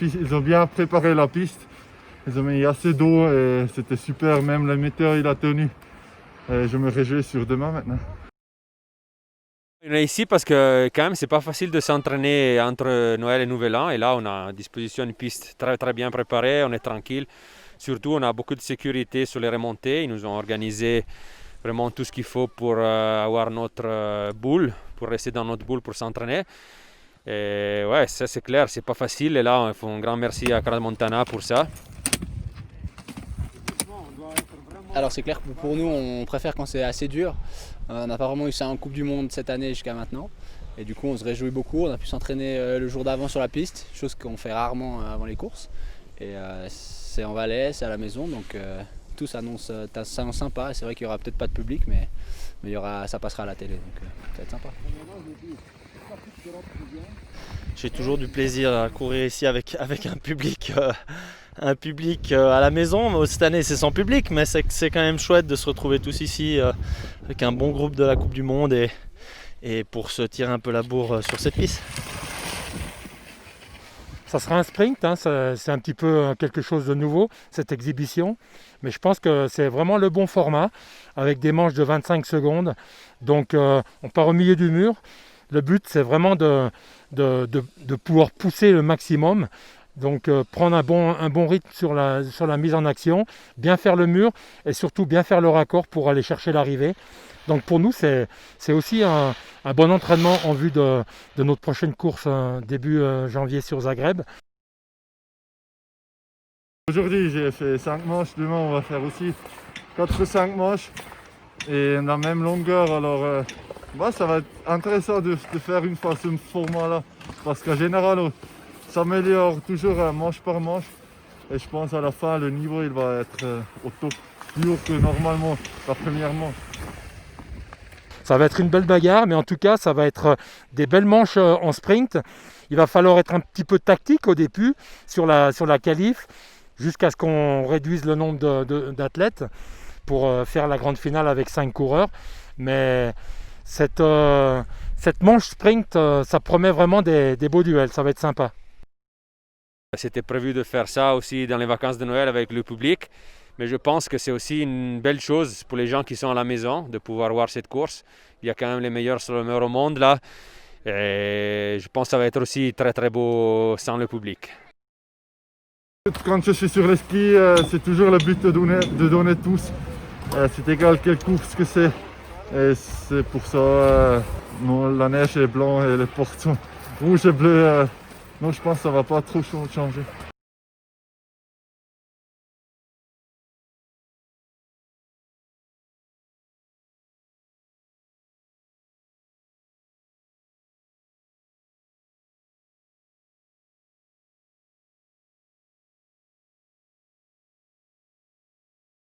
Ils ont bien préparé la piste, ils ont mis assez d'eau et c'était super, même le météo il a tenu. Et je me réjouis sur demain maintenant. On est ici parce que quand même c'est pas facile de s'entraîner entre Noël et Nouvel An et là on a à disposition une piste très très bien préparée, on est tranquille. Surtout on a beaucoup de sécurité sur les remontées, ils nous ont organisé vraiment tout ce qu'il faut pour avoir notre boule, pour rester dans notre boule pour s'entraîner. Et ouais, ça c'est clair, c'est pas facile et là il faut un grand merci à Crans-Montana pour ça. Alors c'est clair que pour nous on préfère quand c'est assez dur. On n'a pas vraiment eu ça en Coupe du Monde cette année jusqu'à maintenant. Et du coup on se réjouit beaucoup, on a pu s'entraîner le jour d'avant sur la piste, chose qu'on fait rarement avant les courses. Et c'est en Valais, c'est à la maison, donc tout s'annonce sympa. Et c'est vrai qu'il n'y aura peut-être pas de public, mais ça passera à la télé, donc ça va être sympa. J'ai toujours du plaisir à courir ici avec un public à la maison. Cette année c'est sans public, mais c'est quand même chouette de se retrouver tous ici avec un bon groupe de la Coupe du Monde et pour se tirer un peu la bourre sur cette piste. Ça sera un sprint, hein, c'est un petit peu quelque chose de nouveau, cette exhibition. Mais je pense que c'est vraiment le bon format, avec des manches de 25 secondes. Donc on part au milieu du mur. Le but, c'est vraiment de pouvoir pousser le maximum. Donc prendre un bon rythme sur la mise en action, bien faire le mur et surtout bien faire le raccord pour aller chercher l'arrivée. Donc pour nous, c'est aussi un bon entraînement en vue de notre prochaine course début janvier sur Zagreb. Aujourd'hui j'ai fait 5 manches, demain on va faire aussi 4-5 manches et la même longueur. Alors ça va être intéressant de faire une fois ce format-là parce qu'en général on s'améliore toujours manche par manche et je pense à la fin le niveau il va être au top, plus haut que normalement la première manche. Ça va être une belle bagarre, mais en tout cas, ça va être des belles manches en sprint. Il va falloir être un petit peu tactique au début sur la qualif, jusqu'à ce qu'on réduise le nombre d'athlètes pour faire la grande finale avec 5 coureurs. Mais cette manche sprint, ça promet vraiment des beaux duels, ça va être sympa. C'était prévu de faire ça aussi dans les vacances de Noël avec le public. Mais je pense que c'est aussi une belle chose pour les gens qui sont à la maison de pouvoir voir cette course. Il y a quand même les meilleurs slalommeurs au monde là. Et je pense que ça va être aussi très très beau sans le public. Quand je suis sur les skis, c'est toujours le but de donner tous. C'est égal quelle course que c'est. Et c'est pour ça, la neige est blanche et les portes sont rouges et bleues. Non, je pense que ça ne va pas trop changer.